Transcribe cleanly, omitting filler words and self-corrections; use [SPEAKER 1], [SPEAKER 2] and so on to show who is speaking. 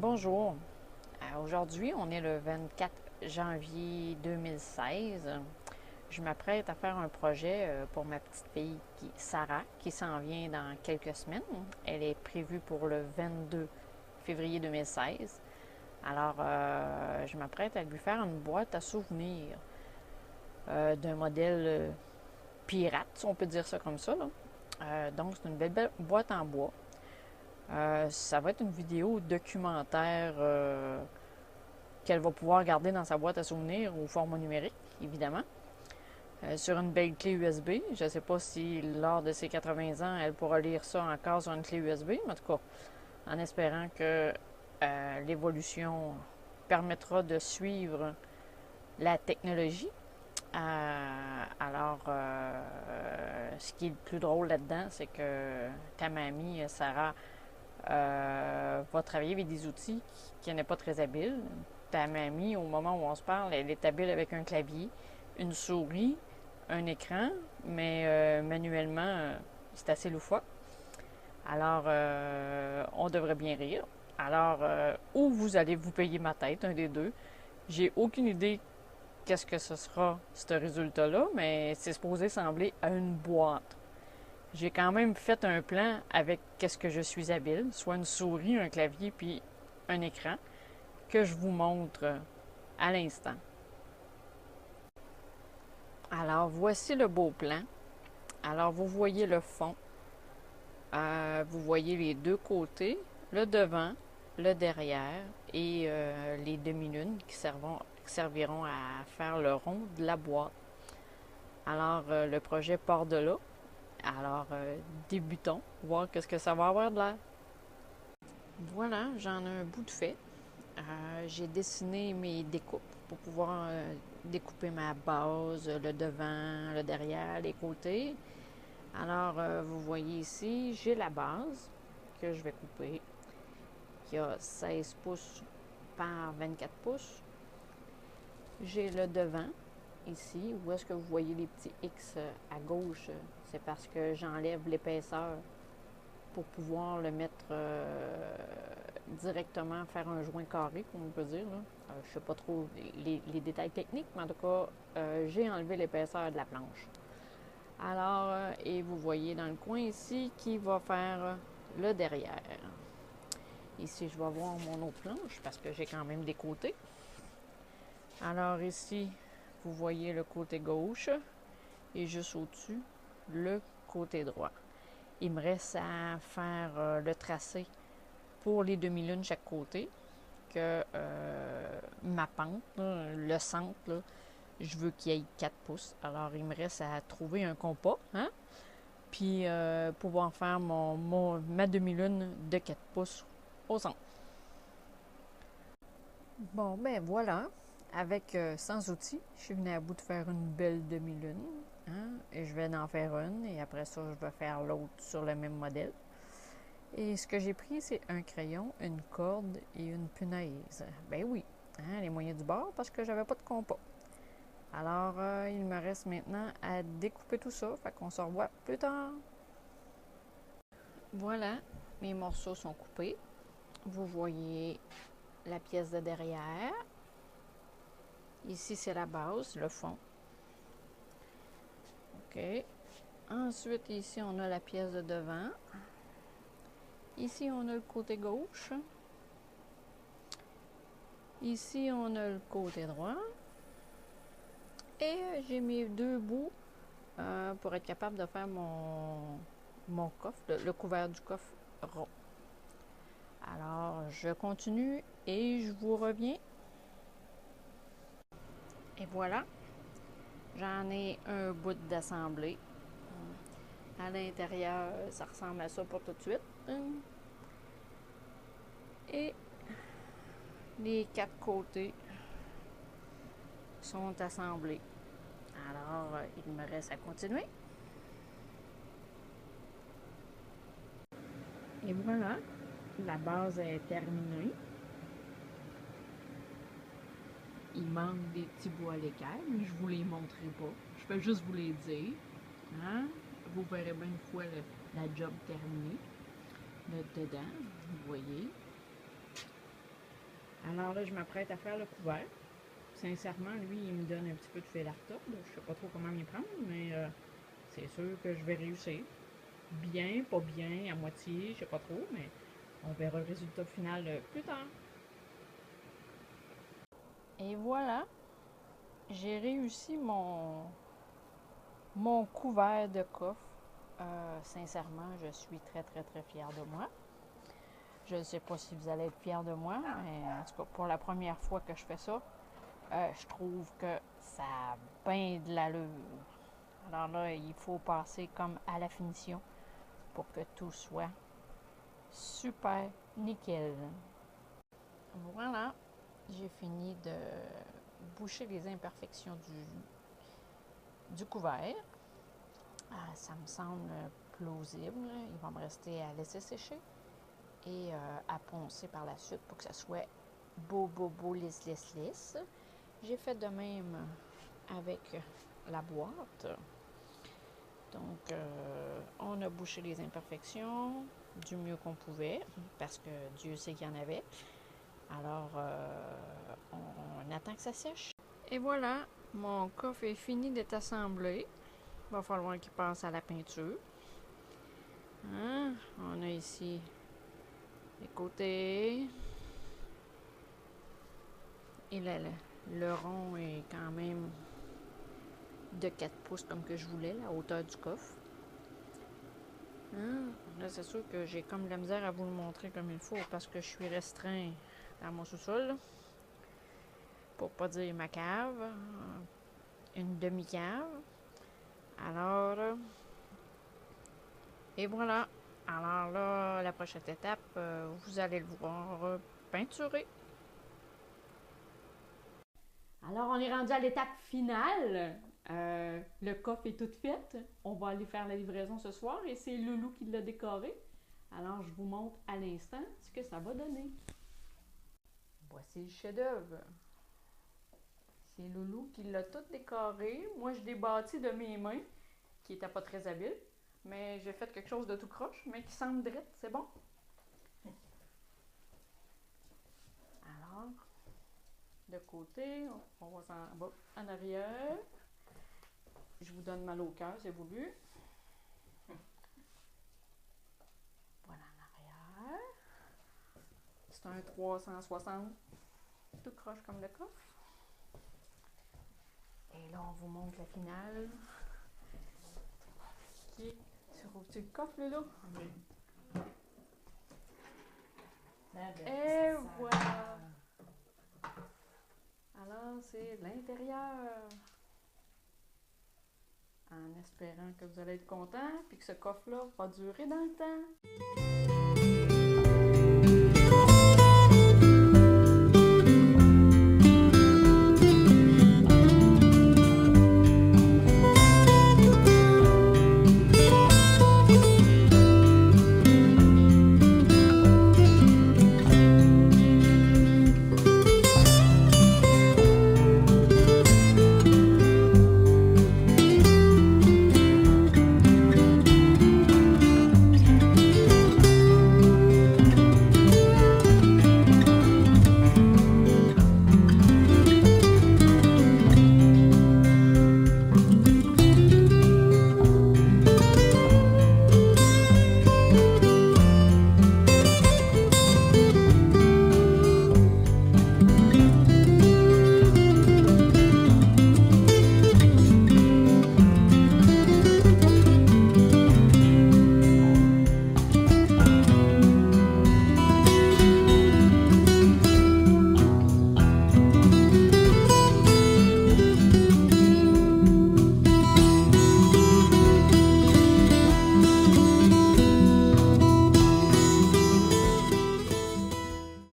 [SPEAKER 1] Bonjour. Aujourd'hui, on est le 24 janvier 2016. Je m'apprête à faire un projet pour ma petite fille Sarah, qui s'en vient dans quelques semaines. Elle est prévue pour le 22 février 2016. Alors, je m'apprête à lui faire une boîte à souvenirs d'un modèle pirate, si on peut dire ça comme ça, là. Donc, c'est une belle boîte en bois. Ça va être une vidéo documentaire qu'elle va pouvoir garder dans sa boîte à souvenirs au format numérique, évidemment, sur une belle clé USB. Je ne sais pas si lors de ses 80 ans, elle pourra lire ça encore sur une clé USB, mais en tout cas, en espérant que l'évolution permettra de suivre la technologie. Ce qui est le plus drôle là-dedans, c'est que ta mamie, Sarah, va travailler avec des outils qui n'est pas très habile. Ta mamie, au moment où on se parle, elle est habile avec un clavier, une souris, un écran, mais manuellement, c'est assez loufoque. Alors, on devrait bien rire. Alors, ou vous allez vous payer ma tête, un des deux. J'ai aucune idée qu'est-ce que ce sera, ce résultat-là, mais c'est supposé sembler à une boîte. J'ai quand même fait un plan avec qu'est-ce que je suis habile, soit une souris, un clavier, puis un écran, que je vous montre à l'instant. Alors, voici le beau plan. Alors, vous voyez le fond. Vous voyez les deux côtés, le devant, le derrière et les demi-lunes qui serviront à faire le rond de la boîte. Alors, le projet part de là. Alors, débutons, voir qu'est-ce que ça va avoir de l'air. Voilà, j'en ai un bout de fait. J'ai dessiné mes découpes pour pouvoir découper ma base, le devant, le derrière, les côtés. Alors, vous voyez ici, j'ai la base que je vais couper, qui a 16 pouces par 24 pouces. J'ai le devant, ici, où est-ce que vous voyez les petits X à gauche, c'est parce que j'enlève l'épaisseur pour pouvoir le mettre directement, faire un joint carré, comme on peut dire. Je ne sais pas trop les détails techniques, mais en tout cas, j'ai enlevé l'épaisseur de la planche. Alors, et vous voyez dans le coin ici qui va faire le derrière. Ici, je vais avoir mon autre planche parce que j'ai quand même des côtés. Alors ici, vous voyez le côté gauche et juste au-dessus, le côté droit. Il me reste à faire le tracé pour les demi-lunes chaque côté, que ma pente, là, le centre, là, je veux qu'il y ait 4 pouces. Alors, il me reste à trouver un compas, hein? Puis pouvoir faire ma demi-lune de 4 pouces au centre. Bon, ben voilà. Avec sans outils, je suis venue à bout de faire une belle demi-lune. Hein? Et je vais en faire une, et après ça, je vais faire l'autre sur le même modèle. Et ce que j'ai pris, c'est un crayon, une corde et une punaise. Ben oui, hein, les moyens du bord, parce que j'avais pas de compas. Alors, il me reste maintenant à découper tout ça, fait qu'on se revoit plus tard. Voilà, mes morceaux sont coupés. Vous voyez la pièce de derrière. Ici, c'est la base, le fond. OK. Ensuite, ici, on a la pièce de devant. Ici, on a le côté gauche. Ici, on a le côté droit. Et j'ai mes deux bouts pour être capable de faire mon coffre, le couvert du coffre rond. Alors, je continue et je vous reviens. Et voilà, j'en ai un bout d'assemblée. À l'intérieur, ça ressemble à ça pour tout de suite. Et les quatre côtés sont assemblés. Alors, il me reste à continuer. Et voilà, la base est terminée. Il manque des petits bouts à l'écaille, mais je ne vous les montrerai pas. Je vais juste vous les dire. Hein? Vous verrez bien une fois la job terminée. Là dedans, vous voyez. Alors là, je m'apprête à faire le couvert. Sincèrement, lui, il me donne un petit peu de fil à retordre. Je sais pas trop comment m'y prendre, mais c'est sûr que je vais réussir. Bien, pas bien, à moitié, je sais pas trop, mais on verra le résultat final plus tard. Et voilà, j'ai réussi mon couvert de coffre. Sincèrement, je suis très, très, très fière de moi. Je ne sais pas si vous allez être fiers de moi, mais en tout cas, pour la première fois que je fais ça, je trouve que ça a bien de l'allure. Alors là, il faut passer comme à la finition pour que tout soit super nickel. Voilà, j'ai fini de boucher les imperfections du couvert. Ça me semble plausible. Il va me rester à laisser sécher et à poncer par la suite pour que ça soit beau, beau, beau, lisse, lisse, lisse. J'ai fait de même avec la boîte. Donc, on a bouché les imperfections du mieux qu'on pouvait, parce que Dieu sait qu'il y en avait. Alors, on attend que ça sèche. Et voilà, mon coffre est fini d'être assemblé. Il va falloir qu'il passe à la peinture. Hein? On a ici les côtés. Et le rond est quand même de 4 pouces comme que je voulais, la hauteur du coffre. Hein? Là, c'est sûr que j'ai comme de la misère à vous le montrer comme il faut parce que je suis restreint dans mon sous-sol. Pour pas dire ma cave. Une demi-cave. Alors, et voilà. Alors là, la prochaine étape, vous allez le voir peinturé. Alors, on est rendu à l'étape finale. Le coffre est tout fait. On va aller faire la livraison ce soir et c'est Loulou qui l'a décoré. Alors, je vous montre à l'instant ce que ça va donner. Voici le chef-d'œuvre. C'est Loulou qui l'a tout décoré. Moi, je l'ai bâti de mes mains, qui n'était pas très habile. Mais j'ai fait quelque chose de tout croche, mais qui semble drette, c'est bon. Alors, de côté, on va en bas, en arrière. Je vous donne mal au cœur, c'est voulu. Voilà en arrière. C'est un 360, tout croche comme le coffre. Et là, on vous montre la finale. Qui tu le coffre, là? Oui. Et voilà! Alors, c'est l'intérieur. En espérant que vous allez être content et que ce coffre-là va durer dans le temps.